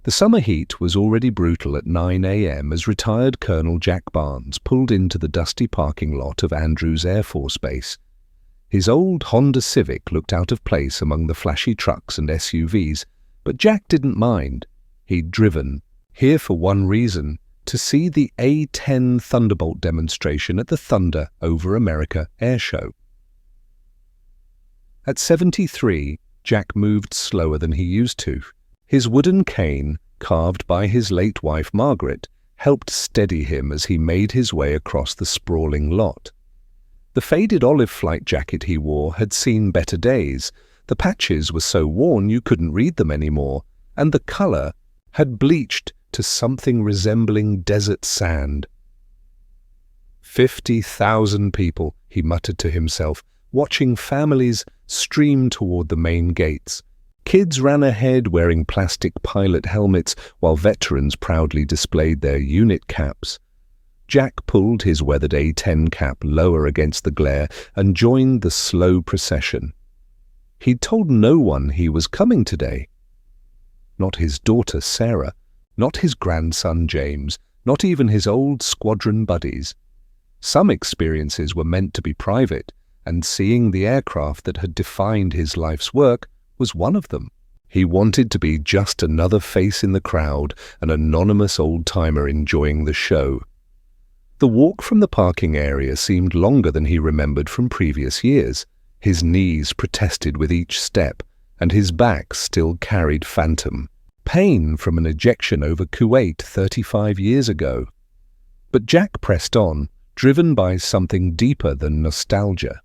The summer heat was already brutal at 9 a.m. as retired Colonel Jack Barnes pulled into the dusty parking lot of Andrews Air Force Base. His old Honda Civic looked out of place among the flashy trucks and SUVs, but Jack didn't mind. He'd driven, here for one reason, to see the A-10 Thunderbolt demonstration at the Thunder Over America Air Show. At 73, Jack moved slower than he used to. His wooden cane, carved by his late wife Margaret, helped steady him as he made his way across the sprawling lot. The faded olive flight jacket he wore had seen better days. The patches were so worn you couldn't read them anymore, and the color had bleached to something resembling desert sand. 50,000 people, he muttered to himself, watching families stream toward the main gates. Kids ran ahead wearing plastic pilot helmets, while veterans proudly displayed their unit caps. Jack pulled his weathered A-10 cap lower against the glare and joined the slow procession. He'd told no one he was coming today. Not his daughter Sarah, not his grandson James, not even his old squadron buddies. Some experiences were meant to be private, and seeing the aircraft that had defined his life's work was one of them. He wanted to be just another face in the crowd, an anonymous old-timer enjoying the show. The walk from the parking area seemed longer than he remembered from previous years. His knees protested with each step, and his back still carried phantom pain from an ejection over Kuwait 35 years ago. But Jack pressed on, driven by something deeper than nostalgia.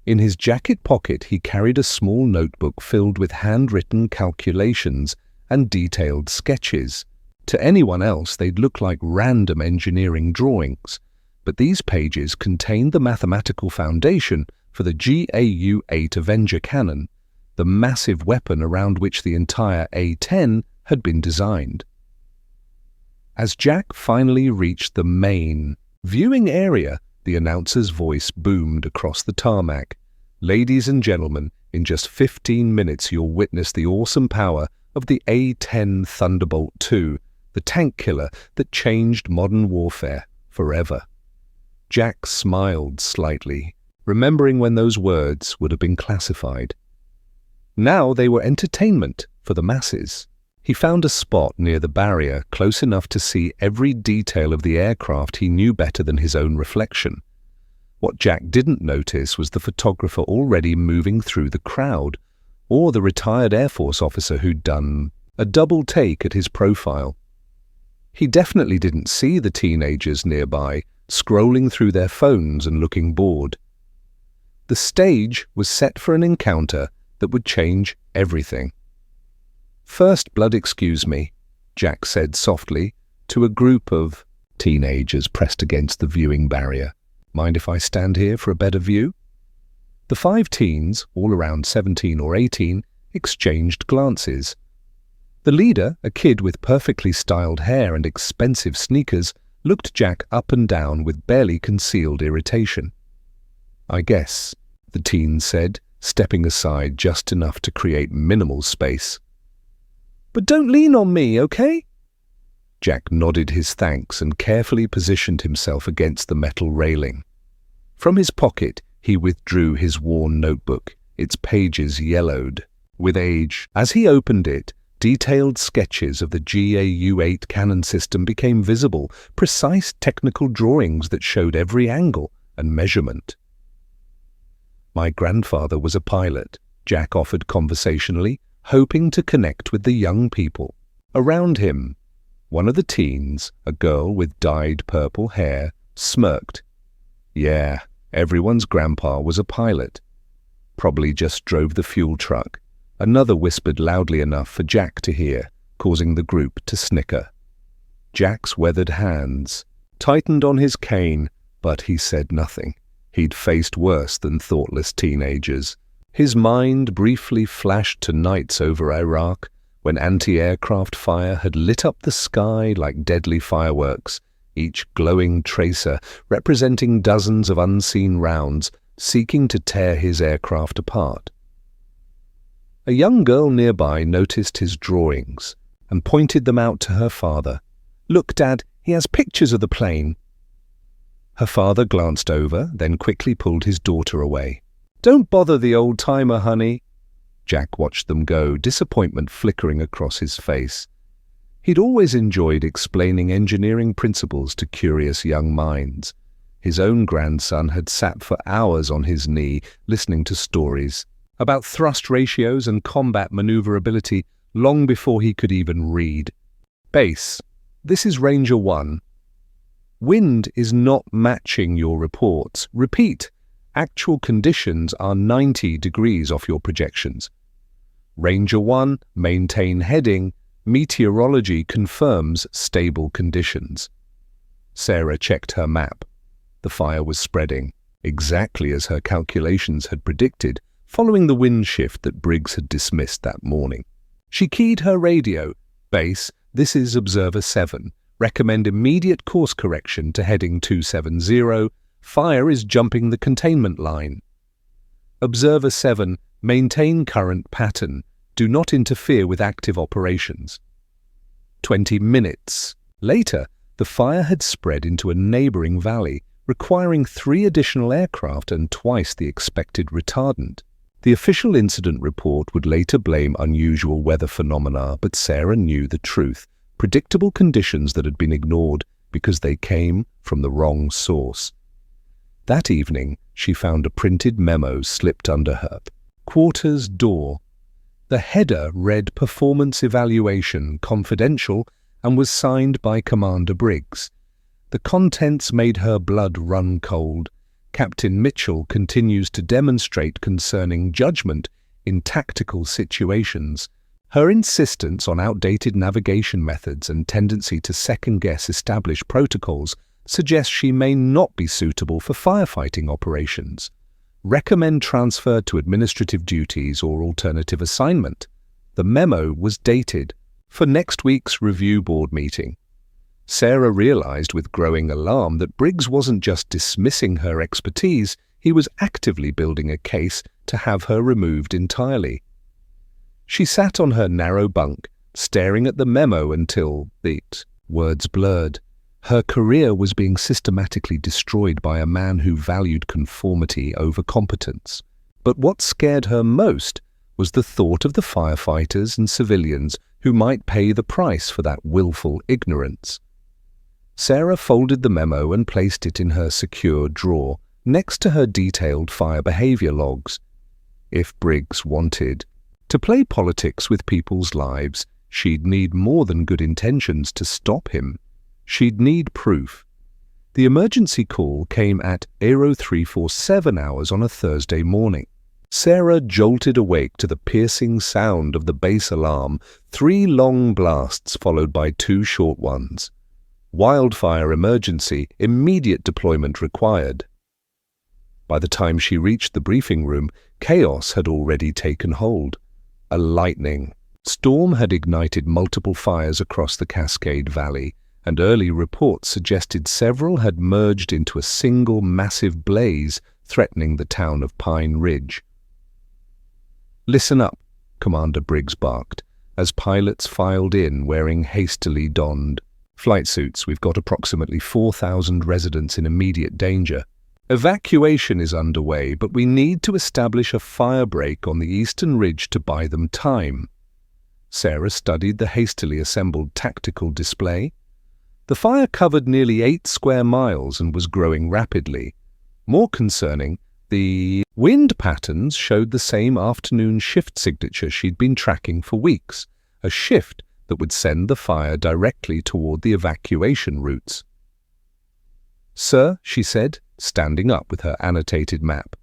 In his jacket pocket he carried a small notebook filled with handwritten calculations and detailed sketches. To anyone else they'd look like random engineering drawings, but these pages contained the mathematical foundation for the GAU-8 Avenger cannon, the massive weapon around which the entire A-10 had been designed. As Jack finally reached the main viewing area, the announcer's voice boomed across the tarmac. "Ladies and gentlemen, in just 15 minutes you'll witness the awesome power of the A-10 Thunderbolt II, the tank killer that changed modern warfare forever." Jack smiled slightly, remembering when those words would have been classified. Now they were entertainment for the masses. He found a spot near the barrier, close enough to see every detail of the aircraft he knew better than his own reflection. What Jack didn't notice was the photographer already moving through the crowd, or the retired Air Force officer who'd done a double take at his profile. He definitely didn't see the teenagers nearby, scrolling through their phones and looking bored. The stage was set for an encounter that would change everything. "First blood, excuse me," Jack said softly to a group of teenagers pressed against the viewing barrier. "Mind if I stand here for a better view?" The 5 teens, all around 17 or 18, exchanged glances. The leader, a kid with perfectly styled hair and expensive sneakers, looked Jack up and down with barely concealed irritation. "I guess," the teen said, stepping aside just enough to create minimal space. "But don't lean on me, okay?" Jack nodded his thanks and carefully positioned himself against the metal railing. From his pocket, he withdrew his worn notebook, its pages yellowed with age. As he opened it, detailed sketches of the GAU-8 cannon system became visible, precise technical drawings that showed every angle and measurement. "My grandfather was a pilot," Jack offered conversationally, hoping to connect with the young people around him. One of the teens, a girl with dyed purple hair, smirked. "Yeah, everyone's grandpa was a pilot. Probably just drove the fuel truck." Another whispered loudly enough for Jack to hear, causing the group to snicker. Jack's weathered hands tightened on his cane, but he said nothing. He'd faced worse than thoughtless teenagers. His mind briefly flashed to nights over Iraq, when anti-aircraft fire had lit up the sky like deadly fireworks, each glowing tracer representing dozens of unseen rounds seeking to tear his aircraft apart. A young girl nearby noticed his drawings, and pointed them out to her father. "Look, Dad, he has pictures of the plane." Her father glanced over, then quickly pulled his daughter away. "Don't bother the old-timer, honey." Jack watched them go, disappointment flickering across his face. He'd always enjoyed explaining engineering principles to curious young minds. His own grandson had sat for hours on his knee, listening to stories about thrust ratios and combat maneuverability long before he could even read. "Base, this is Ranger 1. Wind is not matching your reports. Repeat, actual conditions are 90 degrees off your projections. Ranger 1, maintain heading. Meteorology confirms stable conditions." Sarah checked her map. The fire was spreading, exactly as her calculations had predicted, following the wind shift that Briggs had dismissed that morning. She keyed her radio. "Base, this is Observer 7. Recommend immediate course correction to heading 270. Fire is jumping the containment line." "Observer 7, maintain current pattern. Do not interfere with active operations." 20 minutes later, the fire had spread into a neighboring valley, requiring 3 additional aircraft and twice the expected retardant. The official incident report would later blame unusual weather phenomena, but Sarah knew the truth: predictable conditions that had been ignored because they came from the wrong source. That evening, she found a printed memo slipped under her quarters door. The header read "Performance Evaluation, Confidential," and was signed by Commander Briggs. The contents made her blood run cold. "Captain Mitchell continues to demonstrate concerning judgment in tactical situations. Her insistence on outdated navigation methods and tendency to second-guess established protocols suggests she may not be suitable for firefighting operations. Recommend transfer to administrative duties or alternative assignment." The memo was dated for next week's review board meeting. Sarah realized with growing alarm that Briggs wasn't just dismissing her expertise, he was actively building a case to have her removed entirely. She sat on her narrow bunk, staring at the memo until the words blurred. Her career was being systematically destroyed by a man who valued conformity over competence. But what scared her most was the thought of the firefighters and civilians who might pay the price for that willful ignorance. Sarah folded the memo and placed it in her secure drawer, next to her detailed fire behavior logs. If Briggs wanted to play politics with people's lives, she'd need more than good intentions to stop him. She'd need proof. The emergency call came at 0347 hours on a Thursday morning. Sarah jolted awake to the piercing sound of the base alarm, 3 long blasts followed by 2 short ones. "Wildfire emergency, immediate deployment required." By the time she reached the briefing room, chaos had already taken hold. A lightning storm had ignited multiple fires across the Cascade Valley, and early reports suggested several had merged into a single massive blaze threatening the town of Pine Ridge. "Listen up," Commander Briggs barked, as pilots filed in wearing hastily donned flight suits. "We've got approximately 4,000 residents in immediate danger. Evacuation is underway, but we need to establish a firebreak on the eastern ridge to buy them time." Sarah studied the hastily assembled tactical display. The fire covered nearly 8 square miles and was growing rapidly. More concerning, the wind patterns showed the same afternoon shift signature she'd been tracking for weeks, a shift that would send the fire directly toward the evacuation routes. "Sir," she said, standing up with her annotated map,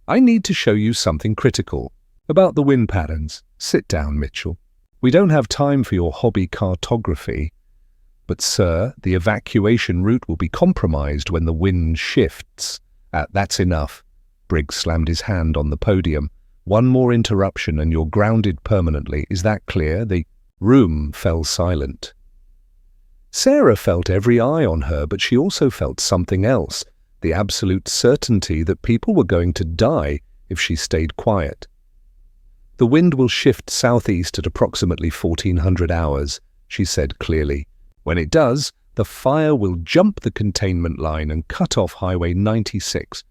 "I need to show you something critical about the wind patterns." "Sit down, Mitchell. We don't have time for your hobby cartography." "But, sir, the evacuation route will be compromised when the wind shifts." That's enough." Briggs slammed his hand on the podium. "One more interruption and you're grounded permanently. Is that clear?" The room fell silent. Sarah felt every eye on her, but she also felt something else, the absolute certainty that people were going to die if she stayed quiet. "The wind will shift southeast at approximately 1400 hours. she said clearly. "When it does, the fire will jump the containment line and cut off Highway 96.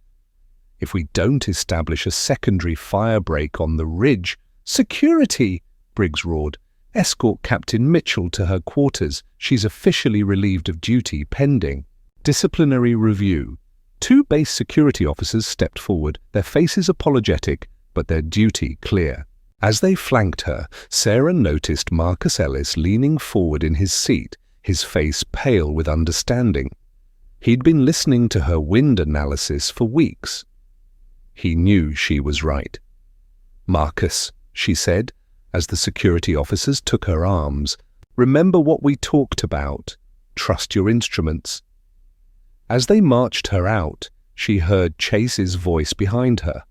If we don't establish a secondary fire break on the ridge—" "Security!" Briggs roared. "Escort Captain Mitchell to her quarters. She's officially relieved of duty pending disciplinary review." Two base security officers stepped forward, their faces apologetic, but their duty clear. As they flanked her, Sarah noticed Marcus Ellis leaning forward in his seat, his face pale with understanding. He'd been listening to her wind analysis for weeks. He knew she was right. "Marcus," she said, as the security officers took her arms, "remember what we talked about. Trust your instruments." As they marched her out, she heard Chase's voice behind her.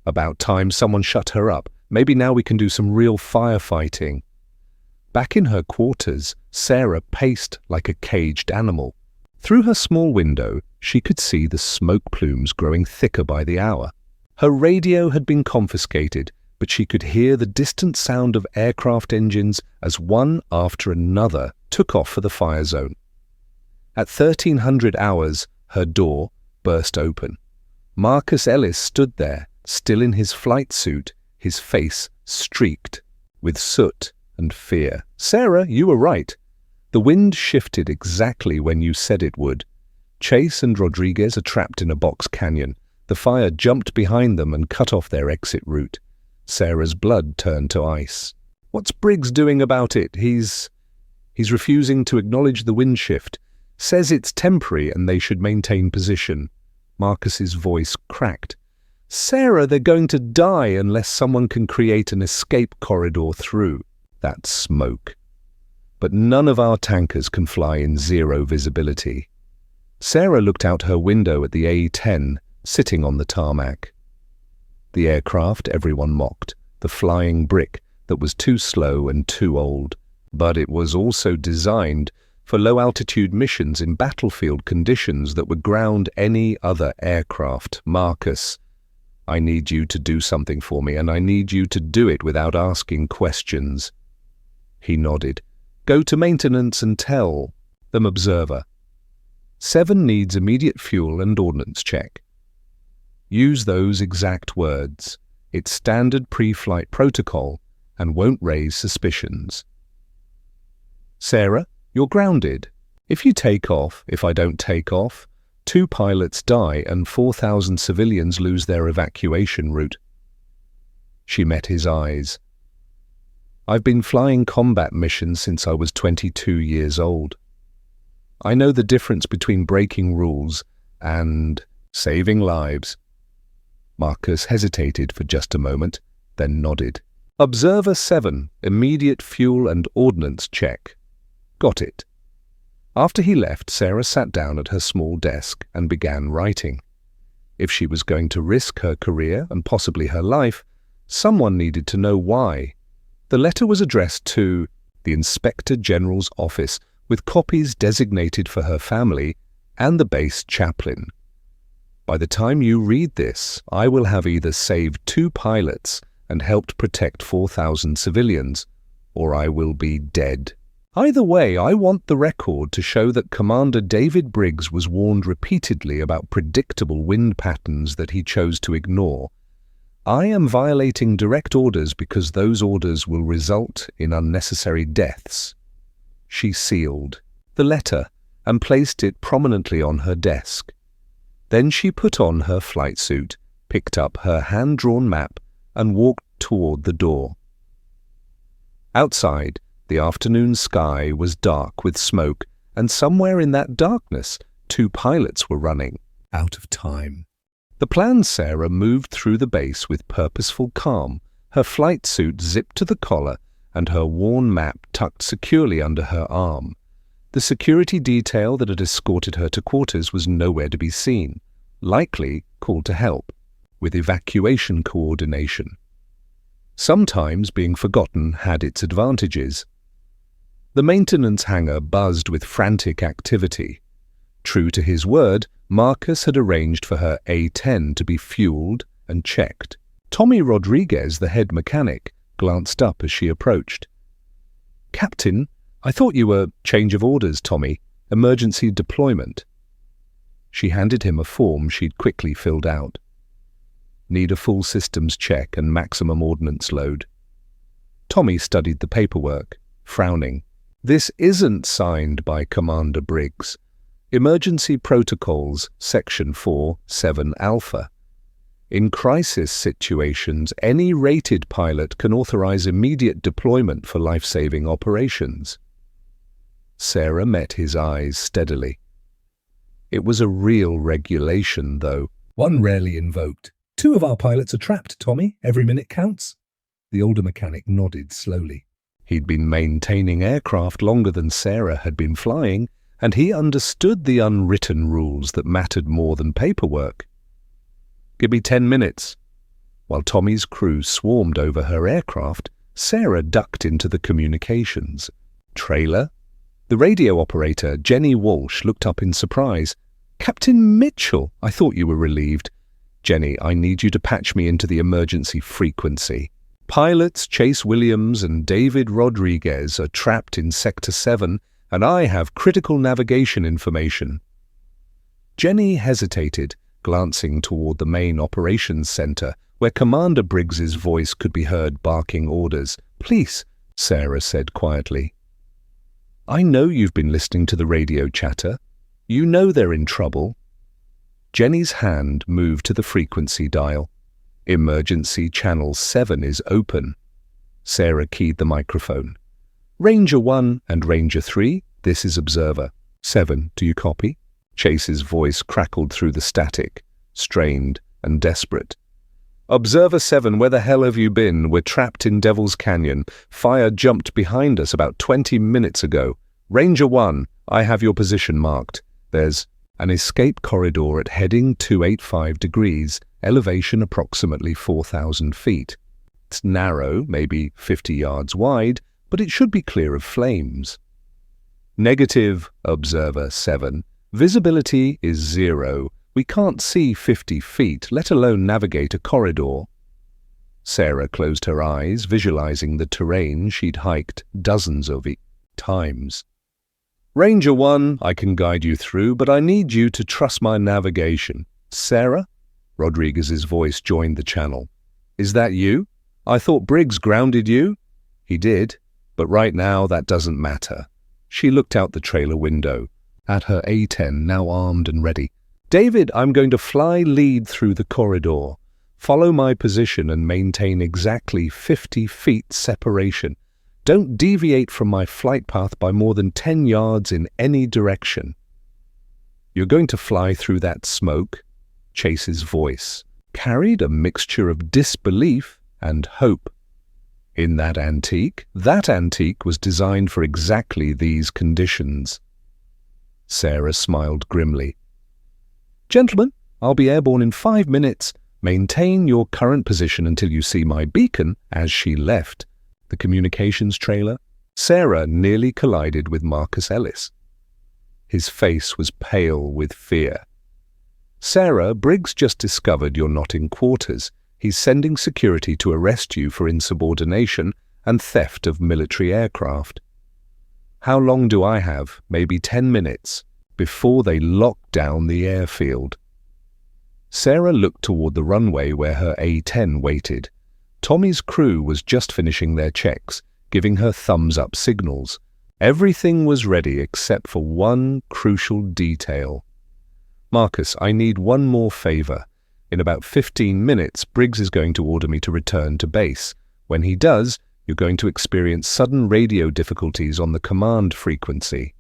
"About time someone shut her up. Maybe now we can do some real firefighting." Back in her quarters, Sarah paced like a caged animal. Through her small window, she could see the smoke plumes growing thicker by the hour. Her radio had been confiscated, but she could hear the distant sound of aircraft engines as one after another took off for the fire zone. At 1300 hours, her door burst open. Marcus Ellis stood there, still in his flight suit, his face streaked with soot and fear. "Sarah, you were right. The wind shifted exactly when you said it would. Chase and Rodriguez are trapped in a box canyon. The fire jumped behind them and cut off their exit route." Sarah's blood turned to ice. "What's Briggs doing about it? He's refusing to acknowledge the wind shift. Says it's temporary and they should maintain position." Marcus's voice cracked. "Sarah, they're going to die unless someone can create an escape corridor through that smoke. But none of our tankers can fly in zero visibility." Sarah looked out her window at the A-10 sitting on the tarmac. The aircraft everyone mocked, the flying brick that was too slow and too old. But it was also designed for low-altitude missions in battlefield conditions that would ground any other aircraft. "Marcus, I need you to do something for me, and I need you to do it without asking questions." He nodded. "Go to maintenance and tell them Observer 7 needs immediate fuel and ordnance check. Use those exact words. It's standard pre-flight protocol and won't raise suspicions." "Sarah, you're grounded. If you take off, if I don't take off, 2 pilots die and 4,000 civilians lose their evacuation route." She met his eyes. "I've been flying combat missions since I was 22 years old. I know the difference between breaking rules and saving lives." Marcus hesitated for just a moment, then nodded. "Observer 7, immediate fuel and ordnance check." "Got it." After he left, Sarah sat down at her small desk and began writing. If she was going to risk her career and possibly her life, someone needed to know why. The letter was addressed to the Inspector General's office, with copies designated for her family and the base chaplain. "By the time you read this, I will have either saved 2 pilots and helped protect 4,000 civilians, or I will be dead. Either way, I want the record to show that Commander David Briggs was warned repeatedly about predictable wind patterns that he chose to ignore. I am violating direct orders because those orders will result in unnecessary deaths." She sealed the letter and placed it prominently on her desk. Then she put on her flight suit, picked up her hand-drawn map, and walked toward the door. Outside, the afternoon sky was dark with smoke, and somewhere in that darkness, 2 pilots were running out of time. The planned Sarah moved through the base with purposeful calm, her flight suit zipped to the collar and her worn map tucked securely under her arm. The security detail that had escorted her to quarters was nowhere to be seen, likely called to help with evacuation coordination. Sometimes being forgotten had its advantages. The maintenance hangar buzzed with frantic activity. True to his word, Marcus had arranged for her A-10 to be fueled and checked. Tommy Rodriguez, the head mechanic, glanced up as she approached. "Captain, I thought you were change of orders, Tommy. Emergency deployment. She handed him a form she'd quickly filled out. Need a full systems check and maximum ordnance load. Tommy studied the paperwork, frowning. This isn't signed by Commander Briggs. Emergency Protocols, Section 4, 7 Alpha. In crisis situations, any rated pilot can authorize immediate deployment for life-saving operations. Sarah met his eyes steadily. It was a real regulation, though. One rarely invoked. 2 of our pilots are trapped, Tommy. Every minute counts. The older mechanic nodded slowly. He'd been maintaining aircraft longer than Sarah had been flying, and he understood the unwritten rules that mattered more than paperwork. Give me 10 minutes. While Tommy's crew swarmed over her aircraft, Sarah ducked into the communications. Trailer? The radio operator, Jenny Walsh, looked up in surprise. Captain Mitchell, I thought you were relieved. Jenny, I need you to patch me into the emergency frequency. Pilots Chase Williams and David Rodriguez are trapped in Sector 7, and I have critical navigation information. Jenny hesitated, glancing toward the main operations center, where Commander Briggs's voice could be heard barking orders. Please, Sarah said quietly. I know you've been listening to the radio chatter. You know they're in trouble. Jenny's hand moved to the frequency dial. Emergency Channel 7 is open. Sarah keyed the microphone. Ranger 1 and Ranger 3, this is Observer. 7, do you copy? Chase's voice crackled through the static, strained and desperate. Observer 7, where the hell have you been? We're trapped in Devil's Canyon. Fire jumped behind us about 20 minutes ago. Ranger 1, I have your position marked. There's an escape corridor at heading 285 degrees, elevation approximately 4,000 feet. It's narrow, maybe 50 yards wide, but it should be clear of flames. Negative, Observer 7. Visibility is 0. We can't see 50 feet, let alone navigate a corridor. Sarah closed her eyes, visualizing the terrain she'd hiked dozens of times. Ranger 1, I can guide you through, but I need you to trust my navigation. Sarah? Rodriguez's voice joined the channel. Is that you? I thought Briggs grounded you. He did, but right now that doesn't matter. She looked out the trailer window, at her A-10 now armed and ready. David, I'm going to fly lead through the corridor. Follow my position and maintain exactly 50 feet separation. Don't deviate from my flight path by more than 10 yards in any direction. You're going to fly through that smoke? Chase's voice carried a mixture of disbelief and hope. In that antique was designed for exactly these conditions. Sarah smiled grimly. Gentlemen, I'll be airborne in 5 minutes. Maintain your current position until you see my beacon. As she left the communications trailer, Sarah nearly collided with Marcus Ellis. His face was pale with fear. Sarah, Briggs just discovered you're not in quarters. He's sending security to arrest you for insubordination and theft of military aircraft. How long do I have? Maybe 10 minutes, before they lock down the airfield. Sarah looked toward the runway where her A-10 waited. Tommy's crew was just finishing their checks, giving her thumbs-up signals. Everything was ready except for one crucial detail. Marcus, I need one more favor. In about 15 minutes, Briggs is going to order me to return to base. When he does, you're going to experience sudden radio difficulties on the command frequency.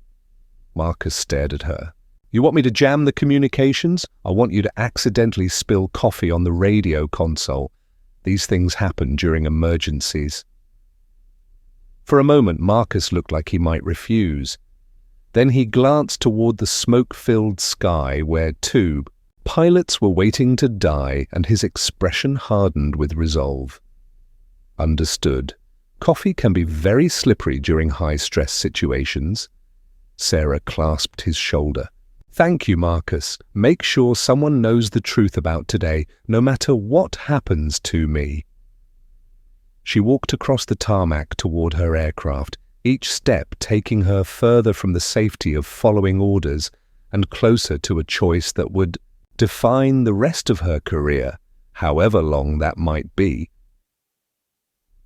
Marcus stared at her. You want me to jam the communications? I want you to accidentally spill coffee on the radio console. These things happen during emergencies. For a moment, Marcus looked like he might refuse. Then he glanced toward the smoke-filled sky where two pilots were waiting to die, and his expression hardened with resolve. Understood. Coffee can be very slippery during high-stress situations. Sarah clasped his shoulder. Thank you, Marcus. Make sure someone knows the truth about today, no matter what happens to me. She walked across the tarmac toward her aircraft, each step taking her further from the safety of following orders and closer to a choice that would define the rest of her career, however long that might be.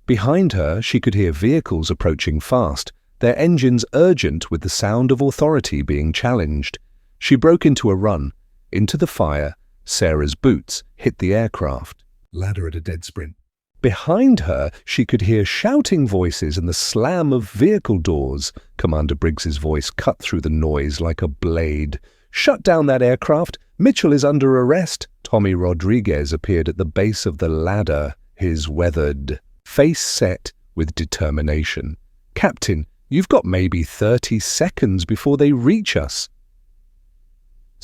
Behind her, she could hear vehicles approaching fast, their engines urgent with the sound of authority being challenged. She broke into a run. Into the fire, Sarah's boots hit the aircraft. Ladder at a dead sprint. Behind her, she could hear shouting voices and the slam of vehicle doors. Commander Briggs's voice cut through the noise like a blade. "Shut down that aircraft! Mitchell is under arrest!" Tommy Rodriguez appeared at the base of the ladder, his weathered face set with determination. "Captain, you've got maybe 30 seconds before they reach us."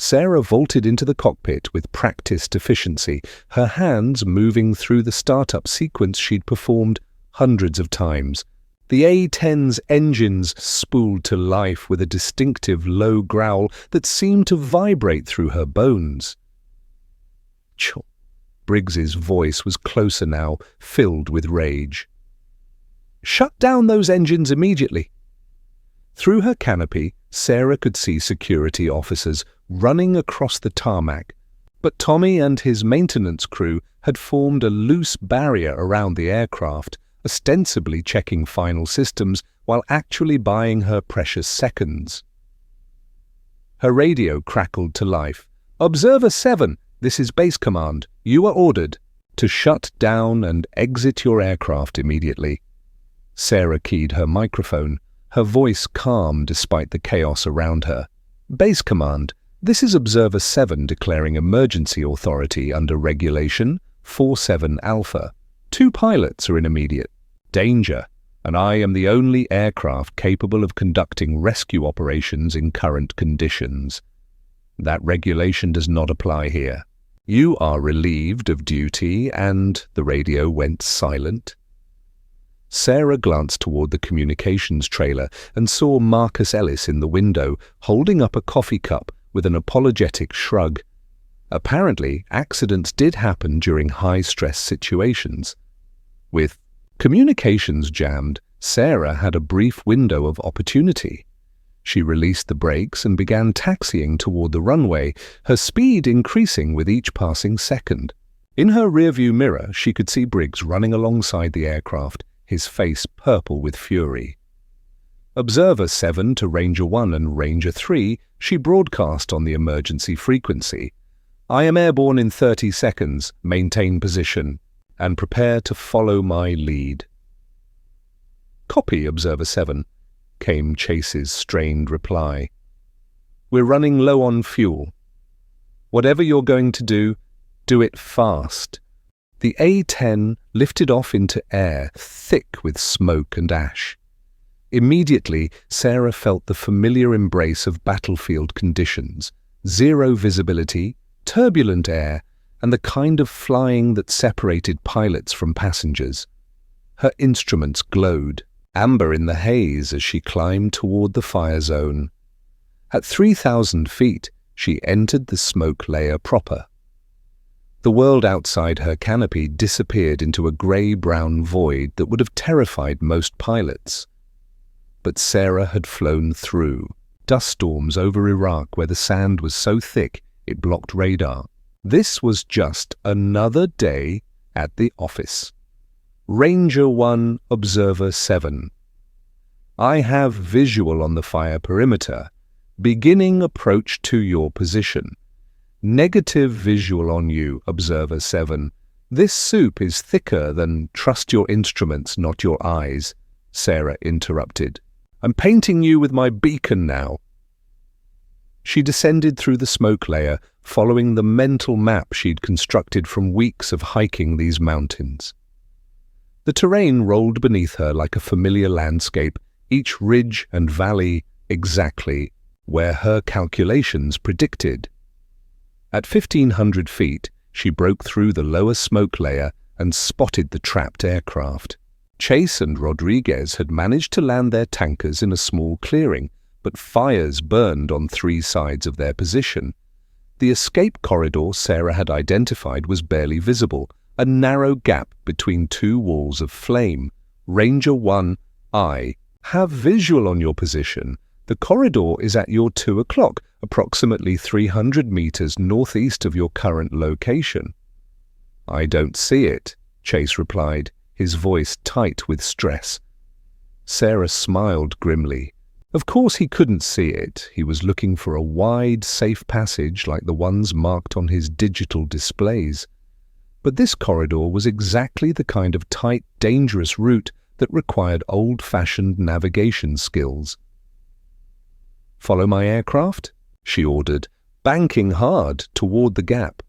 Sarah vaulted into the cockpit with practiced efficiency, her hands moving through the startup sequence she'd performed hundreds of times. The A-10's engines spooled to life with a distinctive low growl that seemed to vibrate through her bones. "Choo!" Briggs's voice was closer now, filled with rage. "Shut down those engines immediately." Through her canopy, Sarah could see security officers running across the tarmac, but Tommy and his maintenance crew had formed a loose barrier around the aircraft, ostensibly checking final systems while actually buying her precious seconds. Her radio crackled to life. "Observer 7, this is Base Command. You are ordered to shut down and exit your aircraft immediately." Sarah keyed her microphone, her voice calm despite the chaos around her. "Base Command, this is Observer 7 declaring emergency authority under Regulation 47 Alpha. 2 pilots are in immediate danger, and I am the only aircraft capable of conducting rescue operations in current conditions. That regulation does not apply here. You are relieved of duty," and the radio went silent. Sarah glanced toward the communications trailer and saw Marcus Ellis in the window, holding up a coffee cup with an apologetic shrug. Apparently, accidents did happen during high-stress situations. With communications jammed, Sarah had a brief window of opportunity. She released the brakes and began taxiing toward the runway, her speed increasing with each passing second. In her rearview mirror, she could see Briggs running alongside the aircraft, his face purple with fury. Observer 7 to Ranger 1 and Ranger 3, she broadcast on the emergency frequency. "I am airborne in 30 seconds. Maintain position and prepare to follow my lead." "Copy, Observer 7, came Chase's strained reply. "We're running low on fuel. Whatever you're going to do it fast." The A-10 lifted off into air, thick with smoke and ash. Immediately, Sarah felt the familiar embrace of battlefield conditions, zero visibility, turbulent air, and the kind of flying that separated pilots from passengers. Her instruments glowed, amber in the haze as she climbed toward the fire zone. At 3,000 feet, she entered the smoke layer proper. The world outside her canopy disappeared into a grey-brown void that would have terrified most pilots. But Sarah had flown through. Dust storms over Iraq where the sand was so thick it blocked radar. This was just another day at the office. Ranger 1, Observer 7. "I have visual on the fire perimeter. Beginning approach to your position. Negative visual on you, Observer 7. This soup is thicker than trust your instruments, not your eyes," Sarah interrupted. "I'm painting you with my beacon now." She descended through the smoke layer, following the mental map she'd constructed from weeks of hiking these mountains. The terrain rolled beneath her like a familiar landscape, each ridge and valley exactly where her calculations predicted. At 1,500 feet, she broke through the lower smoke layer and spotted the trapped aircraft. Chase and Rodriguez had managed to land their tankers in a small clearing, but fires burned on 3 sides of their position. The escape corridor Sarah had identified was barely visible, a narrow gap between 2 walls of flame. Ranger 1, I Have visual on your position. The corridor is at your 2 o'clock, approximately 300 meters northeast of your current location. I don't see it, Chase replied, his voice tight with stress. Sarah smiled grimly. Of course he couldn't see it. He was looking for a wide, safe passage like the ones marked on his digital displays. But this corridor was exactly the kind of tight, dangerous route that required old-fashioned navigation skills. "Follow my aircraft," she ordered, banking hard toward the gap.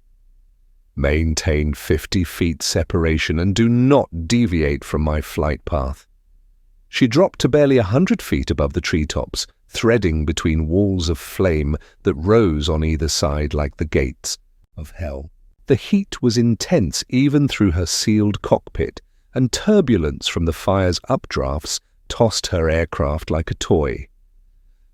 "Maintain 50 feet separation and do not deviate from my flight path." She dropped to barely 100 feet above the treetops, threading between walls of flame that rose on either side like the gates of hell. The heat was intense even through her sealed cockpit, and turbulence from the fire's updrafts tossed her aircraft like a toy.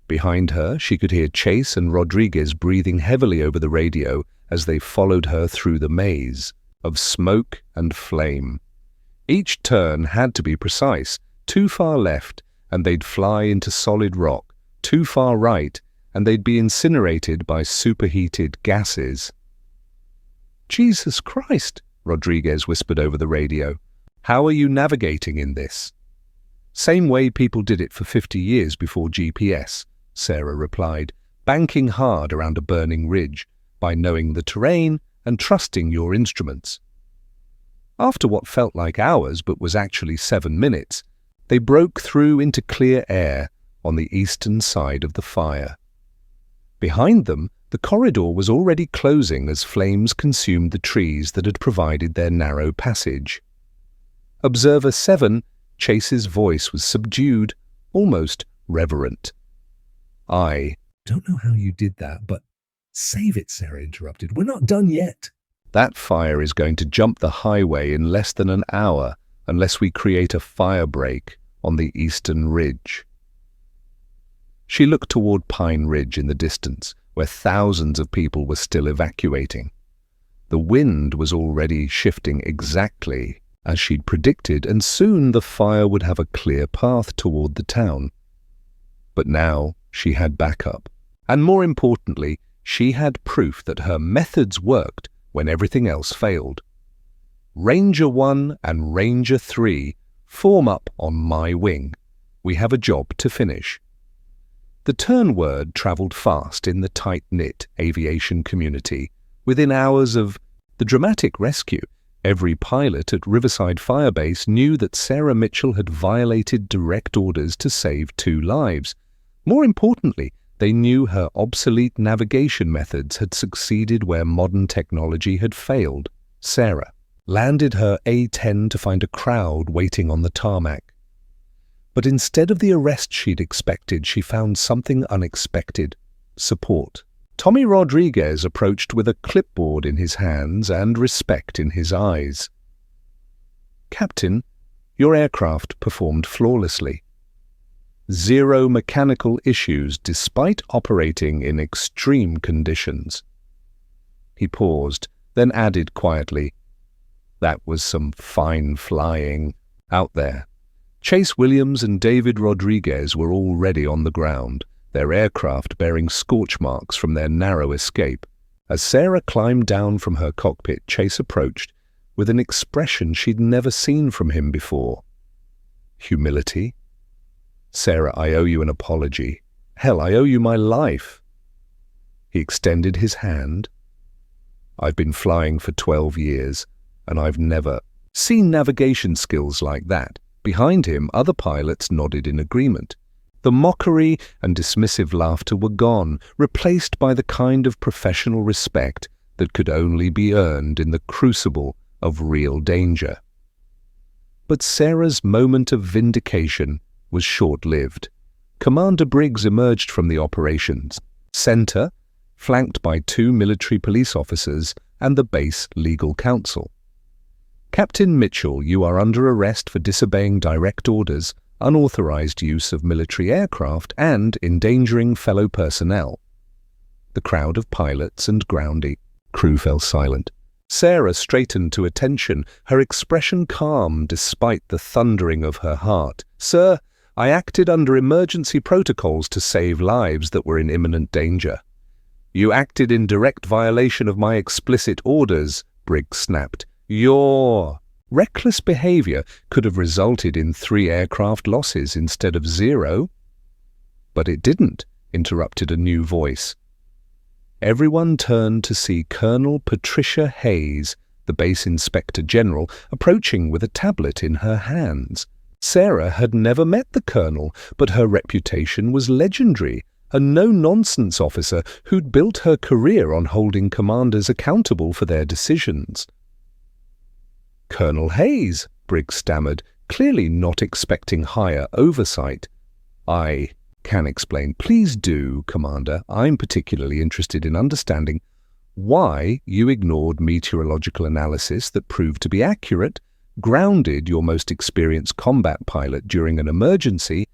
Behind her, she could hear Chase and Rodriguez breathing heavily over the radio as they followed her through the maze of smoke and flame. Each turn had to be precise. Too far left, and they'd fly into solid rock. Too far right, and they'd be incinerated by superheated gases. "Jesus Christ," Rodriguez whispered over the radio. "How are you navigating in this?" "Same way people did it for 50 years before GPS, Sarah replied, banking hard around a burning ridge, by knowing the terrain and trusting your instruments. After what felt like hours but was actually 7 minutes, they broke through into clear air on the eastern side of the fire. Behind them, the corridor was already closing as flames consumed the trees that had provided their narrow passage. Observer 7, Chase's voice was subdued, almost reverent. "I Don't know how you did that, but save it," Sarah interrupted. "We're not done yet." That fire is going to jump the highway in less than an hour unless we create a fire break on the eastern ridge." She looked toward Pine Ridge in the distance, where thousands of people were still evacuating. The wind was already shifting exactly as she'd predicted, and soon the fire would have a clear path toward the town. But now she had backup, and more importantly, she had proof that her methods worked when everything else failed. "Ranger 1 and Ranger 3, form up on my wing. We have a job to finish." The turn word traveled fast in the tight-knit aviation community. Within hours of the dramatic rescue, every pilot at Riverside Fire Base knew that Sarah Mitchell had violated direct orders to save 2 lives. More importantly, they knew her obsolete navigation methods had succeeded where modern technology had failed. Sarah landed her A-10 to find a crowd waiting on the tarmac. But instead of the arrest she'd expected, she found something unexpected: support. Tommy Rodriguez approached with a clipboard in his hands and respect in his eyes. "Captain, your aircraft performed flawlessly. 0 mechanical issues despite operating in extreme conditions." He paused, then added quietly, "That was some fine flying out there." Chase Williams and David Rodriguez were already on the ground, their aircraft bearing scorch marks from their narrow escape. As Sarah climbed down from her cockpit, Chase approached with an expression she'd never seen from him before. Humility. "Sarah, I owe you an apology. Hell, I owe you my life." He extended his hand. "I've been flying for 12 years, and I've never seen navigation skills like that." Behind him, other pilots nodded in agreement. The mockery and dismissive laughter were gone, replaced by the kind of professional respect that could only be earned in the crucible of real danger. But Sarah's moment of vindication was short-lived. Commander Briggs emerged from the operations center, flanked by 2 military police officers and the base legal counsel. "Captain Mitchell, you are under arrest for disobeying direct orders, unauthorized use of military aircraft, and endangering fellow personnel." The crowd of pilots and ground crew fell silent. Sarah straightened to attention, her expression calm despite the thundering of her heart. "Sir, I acted under emergency protocols to save lives that were in imminent danger. You acted in direct violation of my explicit orders, Briggs snapped. Your reckless behavior could have resulted in 3 aircraft losses instead of 0. But it didn't, interrupted a new voice. Everyone turned to see Colonel Patricia Hayes, the base inspector general, approaching with a tablet in her hands. Sarah had never met the colonel, but her reputation was legendary, a no-nonsense officer who'd built her career on holding commanders accountable for their decisions. Colonel Hayes, Briggs stammered, clearly not expecting higher oversight. I can explain. Please do, Commander. I'm particularly interested in understanding why you ignored meteorological analysis that proved to be accurate, grounded your most experienced combat pilot during an emergency,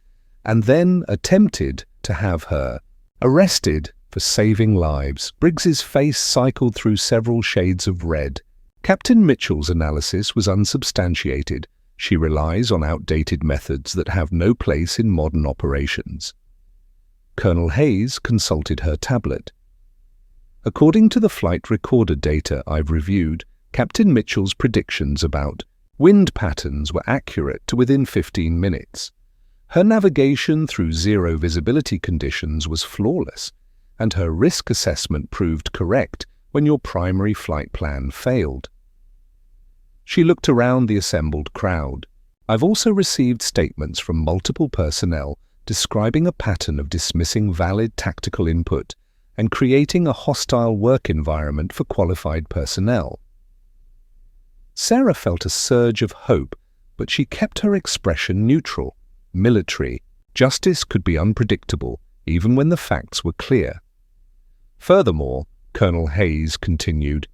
and then attempted to have her arrested for saving lives. Briggs's face cycled through several shades of red. Captain Mitchell's analysis was unsubstantiated. She relies on outdated methods that have no place in modern operations. Colonel Hayes consulted her tablet. According to the flight recorder data I've reviewed, Captain Mitchell's predictions about wind patterns were accurate to within 15 minutes. Her navigation through 0 visibility conditions was flawless, and her risk assessment proved correct when your primary flight plan failed. She looked around the assembled crowd. I've also received statements from multiple personnel describing a pattern of dismissing valid tactical input and creating a hostile work environment for qualified personnel. Sarah felt a surge of hope, but she kept her expression neutral. Military justice could be unpredictable, even when the facts were clear. Furthermore, Colonel Hayes continued,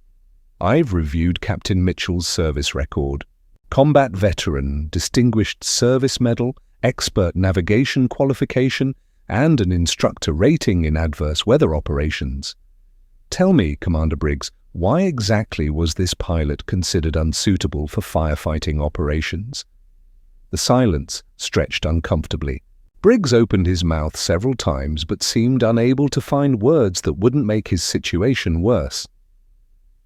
I've reviewed Captain Mitchell's service record. Combat veteran, distinguished service medal, expert navigation qualification, and an instructor rating in adverse weather operations. Tell me, Commander Briggs, why exactly was this pilot considered unsuitable for firefighting operations? The silence stretched uncomfortably. Briggs opened his mouth several times but seemed unable to find words that wouldn't make his situation worse.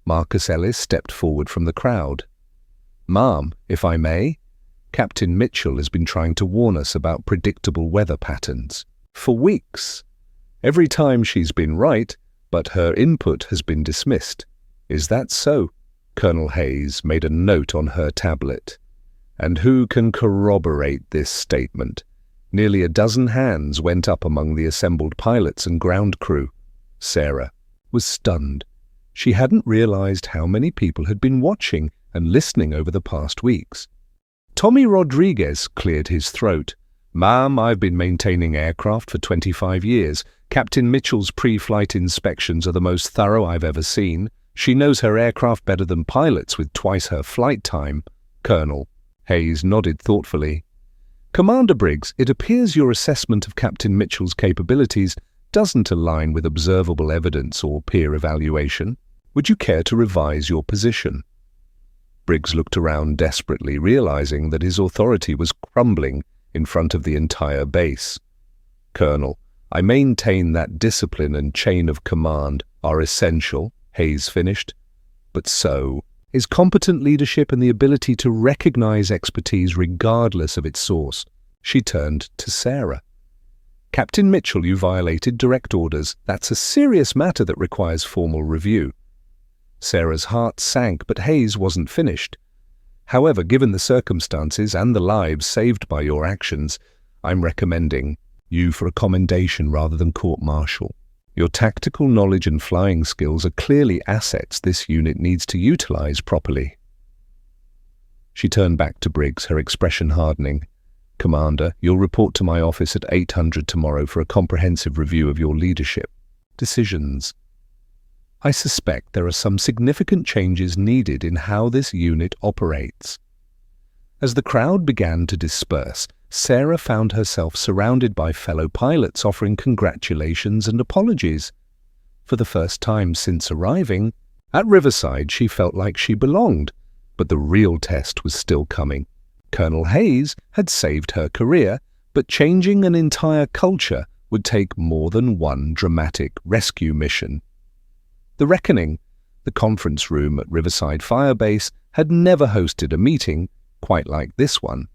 Marcus Ellis stepped forward from the crowd. Ma'am, if I may, Captain Mitchell has been trying to warn us about predictable weather patterns for weeks. Every time she's been right, but her input has been dismissed. Is that so? Colonel Hayes made a note on her tablet. And who can corroborate this statement? Nearly a dozen hands went up among the assembled pilots and ground crew. Sarah was stunned. She hadn't realized how many people had been watching and listening over the past weeks. Tommy Rodriguez cleared his throat. Ma'am, I've been maintaining aircraft for 25 years. Captain Mitchell's pre-flight inspections are the most thorough I've ever seen. She knows her aircraft better than pilots with twice her flight time. Colonel Hayes nodded thoughtfully. Commander Briggs, it appears your assessment of Captain Mitchell's capabilities doesn't align with observable evidence or peer evaluation. Would you care to revise your position? Briggs looked around desperately, realizing that his authority was crumbling in front of the entire base. Colonel, I maintain that discipline and chain of command are essential, Hayes finished. But so is competent leadership and the ability to recognize expertise regardless of its source. She turned to Sarah. Captain Mitchell, you violated direct orders. That's a serious matter that requires formal review. Sarah's heart sank, but Hayes wasn't finished. However, given the circumstances and the lives saved by your actions, I'm recommending you for a commendation rather than court-martial. Your tactical knowledge and flying skills are clearly assets this unit needs to utilize properly. She turned back to Briggs, her expression hardening. Commander, you'll report to my office at 800 tomorrow for a comprehensive review of your leadership decisions. I suspect there are some significant changes needed in how this unit operates. As the crowd began to disperse, Sarah found herself surrounded by fellow pilots offering congratulations and apologies. For the first time since arriving, at Riverside she felt like she belonged, but the real test was still coming. Colonel Hayes had saved her career, But changing an entire culture would take more than one dramatic rescue mission. The Reckoning, the conference room at Riverside Fire Base, had never hosted a meeting quite like this one.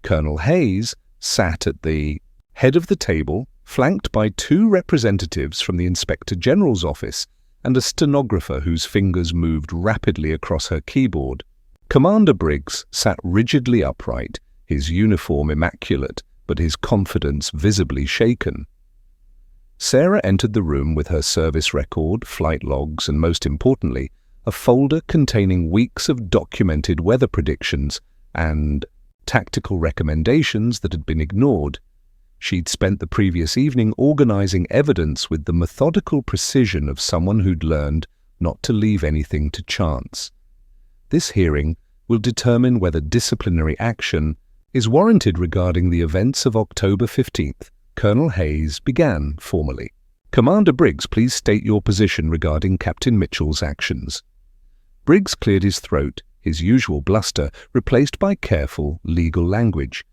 Colonel Hayes sat at the head of the table, flanked by two representatives from the Inspector General's office and a stenographer whose fingers moved rapidly across her keyboard. Commander Briggs sat rigidly upright, his uniform immaculate, but his confidence visibly shaken. Sarah entered the room with her service record, flight logs, and most importantly, a folder containing weeks of documented weather predictions and tactical recommendations that had been ignored. She'd spent the previous evening organizing evidence with the methodical precision of someone who'd learned not to leave anything to chance. This hearing will determine whether disciplinary action is warranted regarding the events of October 15th. Colonel Hayes began formally. Commander Briggs, please state your position regarding Captain Mitchell's actions. Briggs cleared his throat, his usual bluster replaced by careful legal language.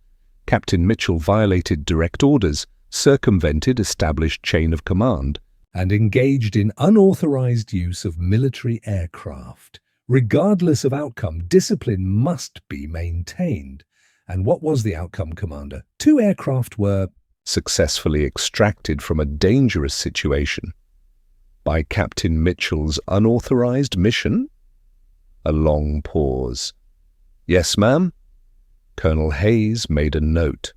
Captain Mitchell violated direct orders, circumvented established chain of command, and engaged in unauthorized use of military aircraft. Regardless of outcome, discipline must be maintained. And what was the outcome, Commander? 2 aircraft were successfully extracted from a dangerous situation. By Captain Mitchell's unauthorized mission? A long pause. Yes, ma'am? Colonel Hayes made a note.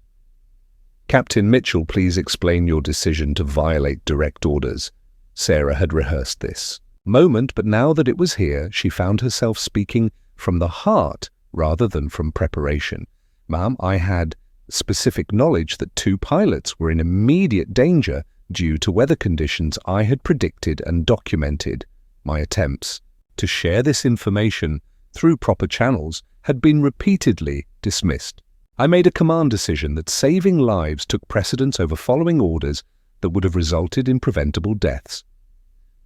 Captain Mitchell, please explain your decision to violate direct orders. Sarah had rehearsed this moment, but now that it was here, she found herself speaking from the heart rather than from preparation. Ma'am, I had specific knowledge that 2 pilots were in immediate danger due to weather conditions I had predicted and documented. My attempts to share this information through proper channels had been repeatedly dismissed. I made a command decision that saving lives took precedence over following orders that would have resulted in preventable deaths.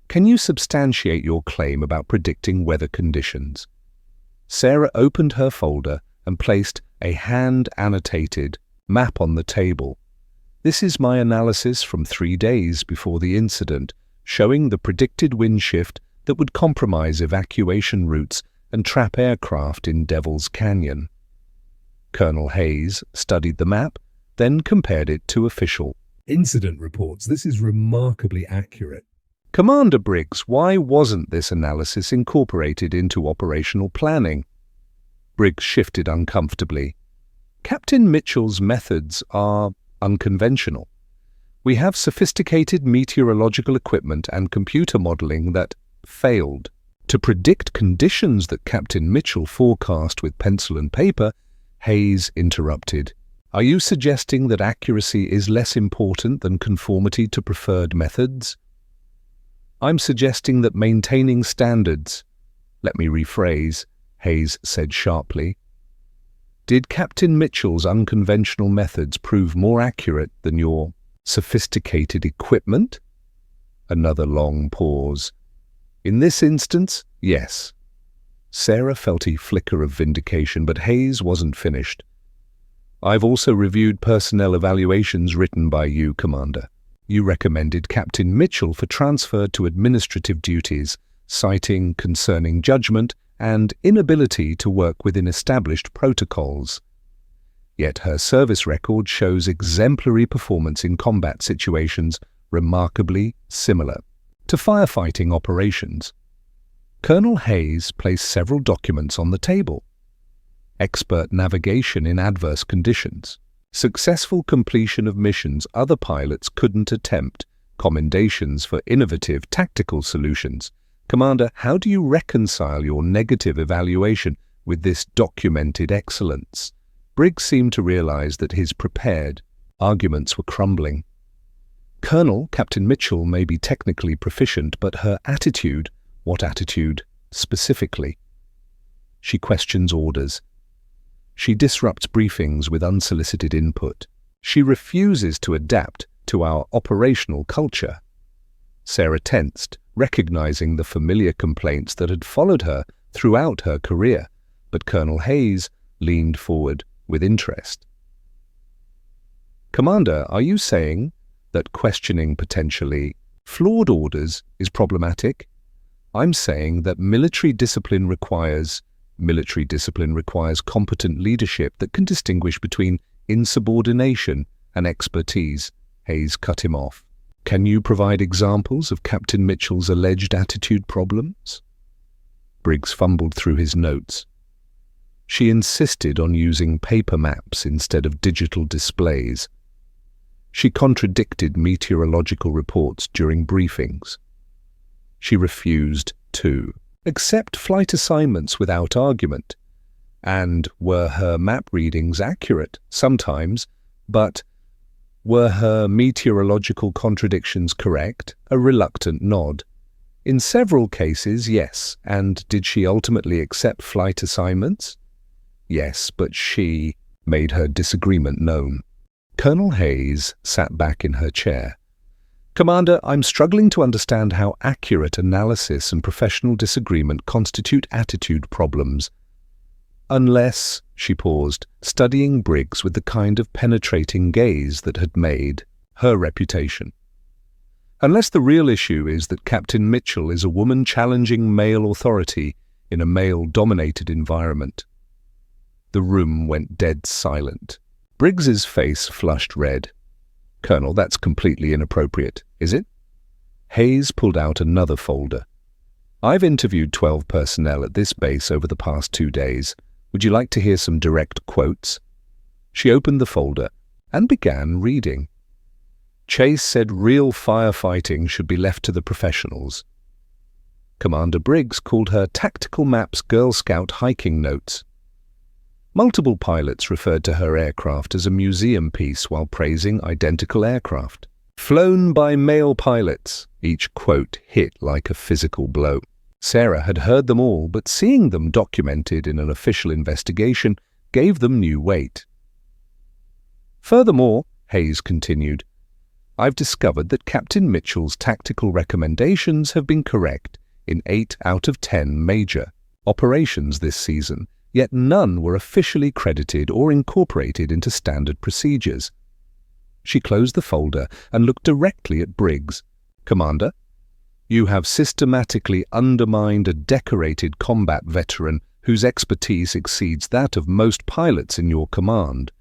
Can you substantiate your claim about predicting weather conditions? Sarah opened her folder and placed a hand-annotated map on the table. This is my analysis from 3 days before the incident, showing the predicted wind shift that would compromise evacuation routes and trap aircraft in Devil's Canyon. Colonel Hayes studied the map, then compared it to official incident reports. This is remarkably accurate. Commander Briggs, why wasn't this analysis incorporated into operational planning? Briggs shifted uncomfortably. Captain Mitchell's methods are unconventional. We have sophisticated meteorological equipment and computer modeling that failed. To predict conditions that Captain Mitchell forecast with pencil and paper, Hayes interrupted. Are you suggesting that accuracy is less important than conformity to preferred methods? I'm suggesting that maintaining standards. Let me rephrase, Hayes said sharply. Did Captain Mitchell's unconventional methods prove more accurate than your sophisticated equipment? Another long pause. In this instance, yes. Sarah felt a flicker of vindication, but Hayes wasn't finished. I've also reviewed personnel evaluations written by you, Commander. You recommended Captain Mitchell for transfer to administrative duties, citing concerning judgment and inability to work within established protocols. Yet her service record shows exemplary performance in combat situations remarkably similar to firefighting operations. Colonel Hayes placed several documents on the table. Expert navigation in adverse conditions, successful completion of missions other pilots couldn't attempt, commendations for innovative tactical solutions. Commander, how do you reconcile your negative evaluation with this documented excellence? Briggs seemed to realize that his prepared arguments were crumbling. Colonel, Captain Mitchell may be technically proficient, but her attitude, what attitude specifically? She questions orders. She disrupts briefings with unsolicited input. She refuses to adapt to our operational culture. Sarah tensed, recognizing the familiar complaints that had followed her throughout her career, but Colonel Hayes leaned forward with interest. Commander, are you saying that questioning potentially flawed orders is problematic? I'm saying that military discipline requires competent leadership that can distinguish between insubordination and expertise. Hayes cut him off. Can you provide examples of Captain Mitchell's alleged attitude problems? Briggs fumbled through his notes. She insisted on using paper maps instead of digital displays. She contradicted meteorological reports during briefings. She refused to accept flight assignments without argument. And were her map readings accurate? Sometimes, but were her meteorological contradictions correct? A reluctant nod. In several cases, yes. And did she ultimately accept flight assignments? Yes, but she made her disagreement known. Colonel Hayes sat back in her chair. Commander, I'm struggling to understand how accurate analysis and professional disagreement constitute attitude problems. Unless, she paused, studying Briggs with the kind of penetrating gaze that had made her reputation. Unless the real issue is that Captain Mitchell is a woman challenging male authority in a male-dominated environment. The room went dead silent. Briggs's face flushed red. Colonel, that's completely inappropriate, is it? Hayes pulled out another folder. I've interviewed 12 personnel at this base over the past 2 days. Would you like to hear some direct quotes? She opened the folder and began reading. Chase said real firefighting should be left to the professionals. Commander Briggs called her Tactical Maps Girl Scout hiking notes. Multiple pilots referred to her aircraft as a museum piece while praising identical aircraft. Flown by male pilots. Each quote hit like a physical blow. Sarah had heard them all, but seeing them documented in an official investigation gave them new weight. Furthermore, Hayes continued, I've discovered that Captain Mitchell's tactical recommendations have been correct in 8 out of 10 major operations this season, yet none were officially credited or incorporated into standard procedures. She closed the folder and looked directly at Briggs. Commander, you have systematically undermined a decorated combat veteran whose expertise exceeds that of most pilots in your command.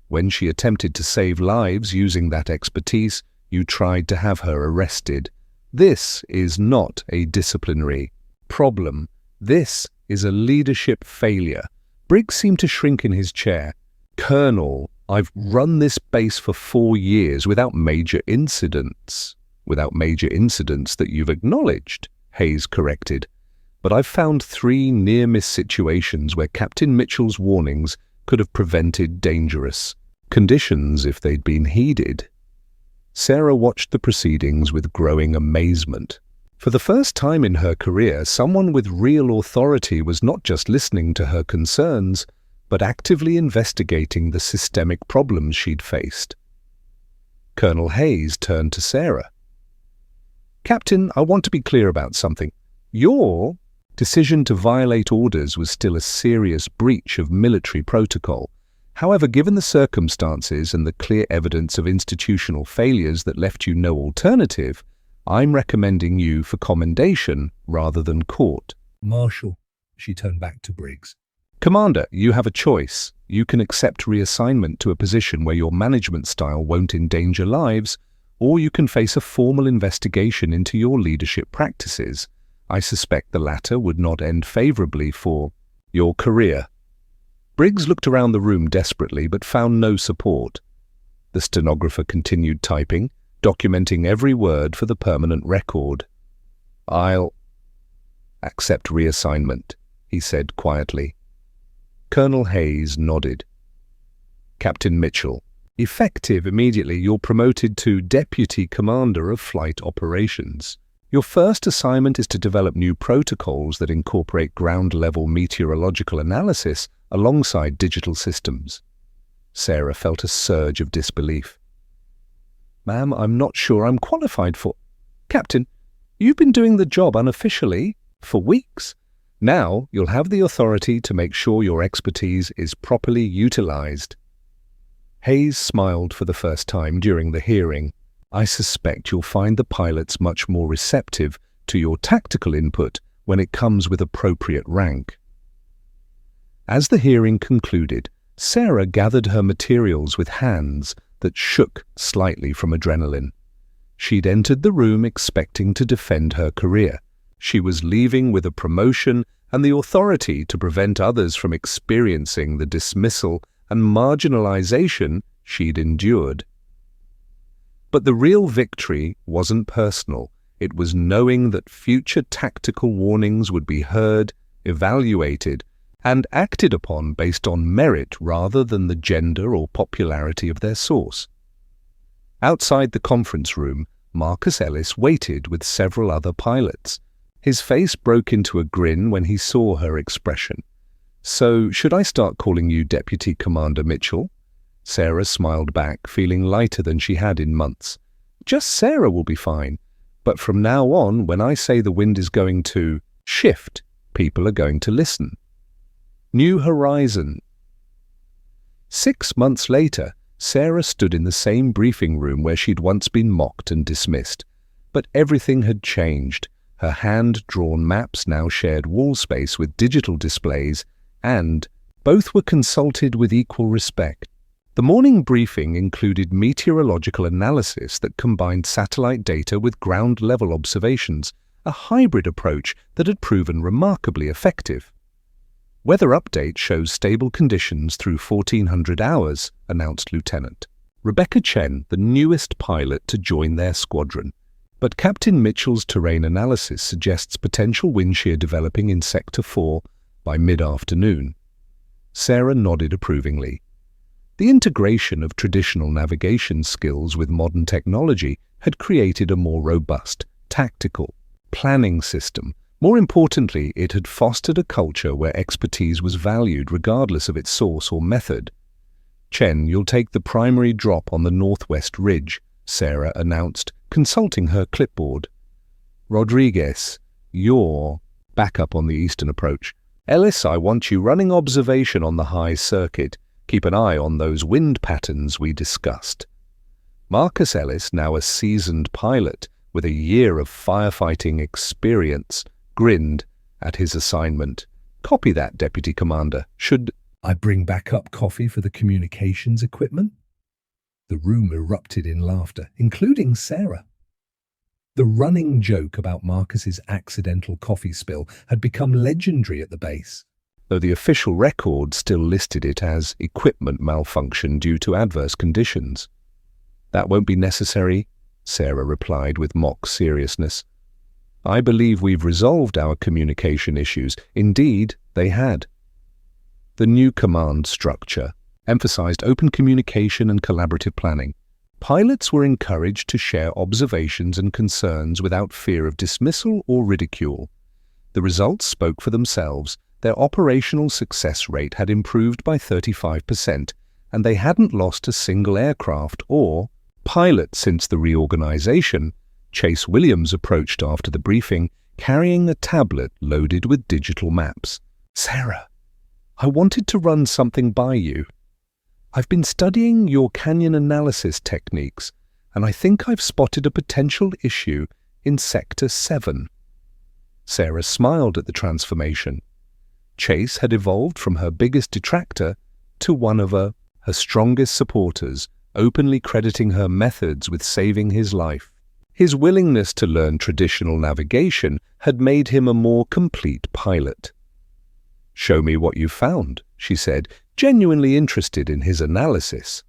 When she attempted to save lives using that expertise, you tried to have her arrested. This is not a disciplinary problem. This is a leadership failure. Briggs seemed to shrink in his chair. Colonel, I've run this base for 4 years without major incidents. Without major incidents that you've acknowledged, Hayes corrected. But I've found 3 near-miss situations where Captain Mitchell's warnings could have prevented dangerous conditions if they'd been heeded. Sarah watched the proceedings with growing amazement. For the first time in her career, someone with real authority was not just listening to her concerns, but actively investigating the systemic problems she'd faced. Colonel Hayes turned to Sarah. Captain, I want to be clear about something. Your decision to violate orders was still a serious breach of military protocol. However, given the circumstances and the clear evidence of institutional failures that left you no alternative, I'm recommending you for commendation rather than court. Marshal, she turned back to Briggs. Commander, you have a choice. You can accept reassignment to a position where your management style won't endanger lives, or you can face a formal investigation into your leadership practices. I suspect the latter would not end favorably for your career. Briggs looked around the room desperately but found no support. The stenographer continued typing, documenting every word for the permanent record. I'll accept reassignment, he said quietly. Colonel Hayes nodded. Captain Mitchell, effective immediately, you're promoted to Deputy Commander of Flight Operations. Your first assignment is to develop new protocols that incorporate ground-level meteorological analysis alongside digital systems. Sarah felt a surge of disbelief. Ma'am, I'm not sure I'm qualified for... Captain, you've been doing the job unofficially for weeks. Now you'll have the authority to make sure your expertise is properly utilized. Hayes smiled for the first time during the hearing. I suspect you'll find the pilots much more receptive to your tactical input when it comes with appropriate rank. As the hearing concluded, Sarah gathered her materials with hands that shook slightly from adrenaline. She'd entered the room expecting to defend her career. She was leaving with a promotion and the authority to prevent others from experiencing the dismissal and marginalization she'd endured. But the real victory wasn't personal. It was knowing that future tactical warnings would be heard, evaluated, and acted upon based on merit rather than the gender or popularity of their source. Outside the conference room, Marcus Ellis waited with several other pilots. His face broke into a grin when he saw her expression. "So, should I start calling you Deputy Commander Mitchell?" Sarah smiled back, feeling lighter than she had in months. "Just Sarah will be fine. But from now on, when I say the wind is going to shift, people are going to listen." New Horizon. 6 months later, Sarah stood in the same briefing room where she'd once been mocked and dismissed. But everything had changed. Her hand-drawn maps now shared wall space with digital displays, and both were consulted with equal respect. The morning briefing included meteorological analysis that combined satellite data with ground-level observations, a hybrid approach that had proven remarkably effective. "Weather update shows stable conditions through 1400 hours, announced Lieutenant Rebecca Chen, the newest pilot to join their squadron. But Captain Mitchell's terrain analysis suggests potential wind shear developing in Sector 4 by mid-afternoon. Sarah nodded approvingly. The integration of traditional navigation skills with modern technology had created a more robust, tactical, planning system. More importantly, it had fostered a culture where expertise was valued regardless of its source or method. "Chen, you'll take the primary drop on the northwest ridge," Sarah announced, consulting her clipboard. "Rodriguez, you're back up on the eastern approach. Ellis, I want you running observation on the high circuit. Keep an eye on those wind patterns we discussed." Marcus Ellis, now a seasoned pilot with a year of firefighting experience, grinned at his assignment. "Copy that, Deputy Commander. Should I bring backup coffee for the communications equipment?" The room erupted in laughter, including Sarah. The running joke about Marcus's accidental coffee spill had become legendary at the base, though the official record still listed it as equipment malfunction due to adverse conditions. "That won't be necessary," Sarah replied with mock seriousness. "I believe we've resolved our communication issues." Indeed, they had. The new command structure emphasized open communication and collaborative planning. Pilots were encouraged to share observations and concerns without fear of dismissal or ridicule. The results spoke for themselves. Their operational success rate had improved by 35%, and they hadn't lost a single aircraft or pilot since the reorganization. Chase Williams approached after the briefing, carrying a tablet loaded with digital maps. "Sarah, I wanted to run something by you. I've been studying your canyon analysis techniques, and I think I've spotted a potential issue in Sector 7. Sarah smiled at the transformation. Chase had evolved from her biggest detractor to one of her strongest supporters, openly crediting her methods with saving his life. His willingness to learn traditional navigation had made him a more complete pilot. "Show me what you found," she said, genuinely interested in his analysis.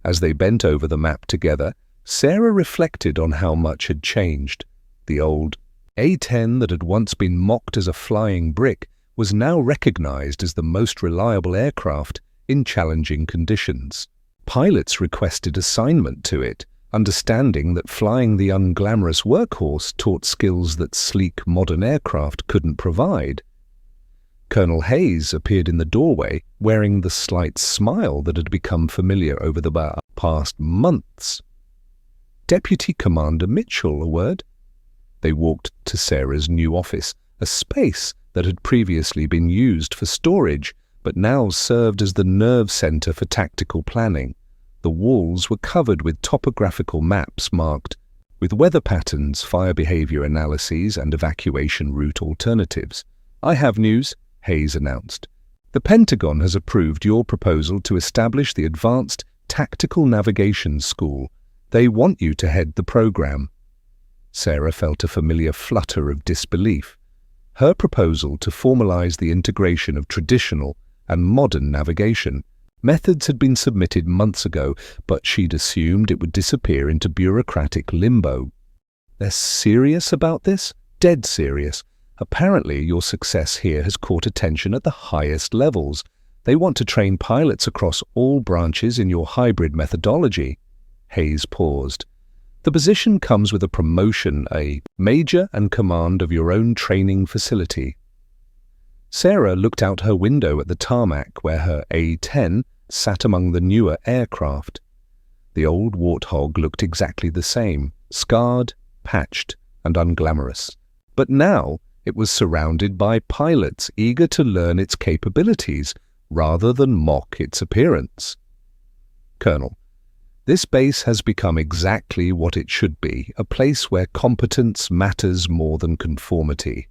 As they bent over the map together, Sarah reflected on how much had changed. The old A-10 that had once been mocked as a flying brick was now recognized as the most reliable aircraft in challenging conditions. Pilots requested assignment to it, understanding that flying the unglamorous workhorse taught skills that sleek modern aircraft couldn't provide. Colonel Hayes appeared in the doorway, wearing the slight smile that had become familiar over the past months. "Deputy Commander Mitchell, a word?" They walked to Sarah's new office, a space that had previously been used for storage, but now served as the nerve center for tactical planning. The walls were covered with topographical maps marked with weather patterns, fire behavior analyses, and evacuation route alternatives. "I have news," Hayes announced. "The Pentagon has approved your proposal to establish the Advanced Tactical Navigation School. They want you to head the program." Sarah felt a familiar flutter of disbelief. Her proposal to formalize the integration of traditional and modern navigation methods had been submitted months ago, but she'd assumed it would disappear into bureaucratic limbo. "They're serious about this? Dead serious. Apparently your success here has caught attention at the highest levels. They want to train pilots across all branches in your hybrid methodology." Hayes paused. "The position comes with a promotion, a major and command of your own training facility." Sarah looked out her window at the tarmac where her A-10 sat among the newer aircraft. The old Warthog looked exactly the same, scarred, patched, and unglamorous. But now it was surrounded by pilots eager to learn its capabilities rather than mock its appearance. "Colonel, this base has become exactly what it should be, a place where competence matters more than conformity.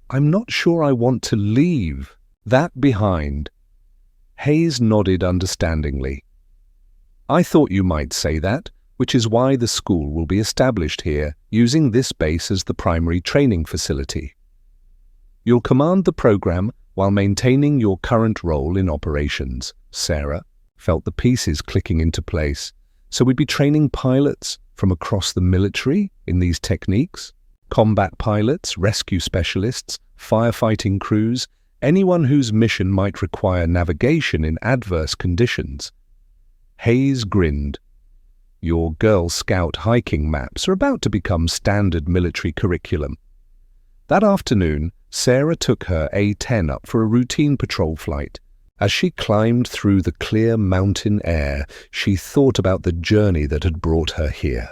I'm not sure I want to leave that behind." Hayes nodded understandingly. "I thought you might say that, which is why the school will be established here, using this base as the primary training facility. You'll command the program while maintaining your current role in operations." Sarah felt the pieces clicking into place. "So we'd be training pilots from across the military in these techniques? Combat pilots, rescue specialists, firefighting crews, anyone whose mission might require navigation in adverse conditions." Hayes grinned. "Your Girl Scout hiking maps are about to become standard military curriculum." That afternoon, Sarah took her A-10 up for a routine patrol flight. As she climbed through the clear mountain air, she thought about the journey that had brought her here.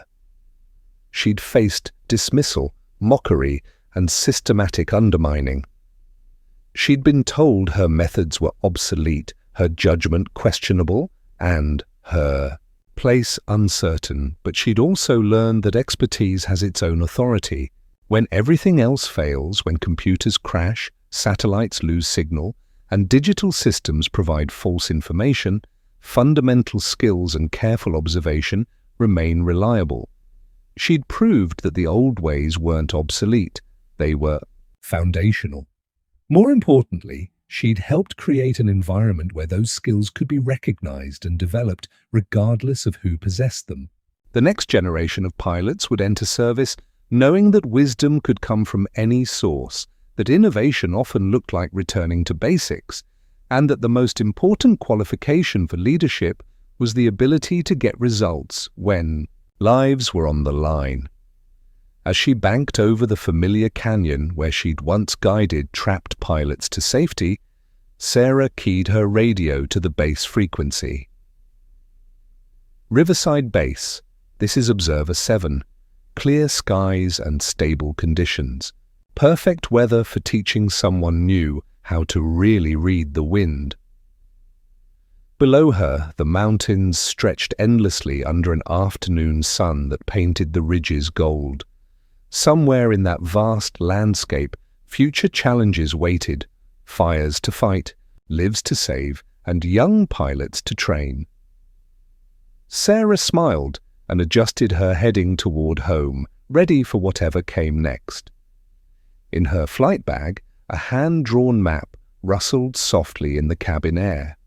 She'd faced dismissal, mockery, and systematic undermining. She'd been told her methods were obsolete, her judgment questionable, and her place uncertain, but she'd also learned that expertise has its own authority. When everything else fails, when computers crash, satellites lose signal, and digital systems provide false information, fundamental skills and careful observation remain reliable. She'd proved that the old ways weren't obsolete, they were foundational. More importantly, she'd helped create an environment where those skills could be recognized and developed regardless of who possessed them. The next generation of pilots would enter service knowing that wisdom could come from any source, that innovation often looked like returning to basics, and that the most important qualification for leadership was the ability to get results when lives were on the line. As she banked over the familiar canyon where she'd once guided trapped pilots to safety, Sarah keyed her radio to the base frequency. "Riverside Base, this is Observer 7. Clear skies and stable conditions. Perfect weather for teaching someone new how to really read the wind." Below her, the mountains stretched endlessly under an afternoon sun that painted the ridges gold. Somewhere in that vast landscape, future challenges waited, fires to fight, lives to save, and young pilots to train. Sarah smiled and adjusted her heading toward home, ready for whatever came next. In her flight bag, a hand-drawn map rustled softly in the cabin air.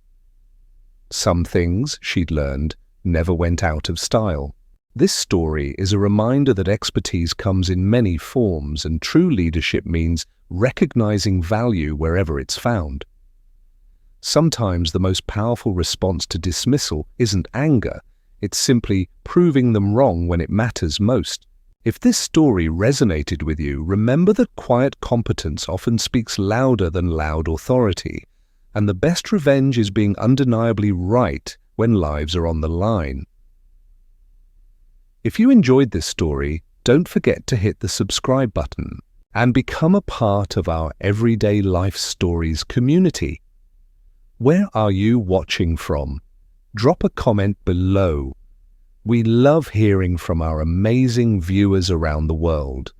Some things, she'd learned, never went out of style. This story is a reminder that expertise comes in many forms, and true leadership means recognizing value wherever it's found. Sometimes the most powerful response to dismissal isn't anger, it's simply proving them wrong when it matters most. If this story resonated with you, remember that quiet competence often speaks louder than loud authority, and the best revenge is being undeniably right when lives are on the line. If you enjoyed this story, don't forget to hit the subscribe button and become a part of our Everyday Life Stories community. Where are you watching from? Drop a comment below. We love hearing from our amazing viewers around the world.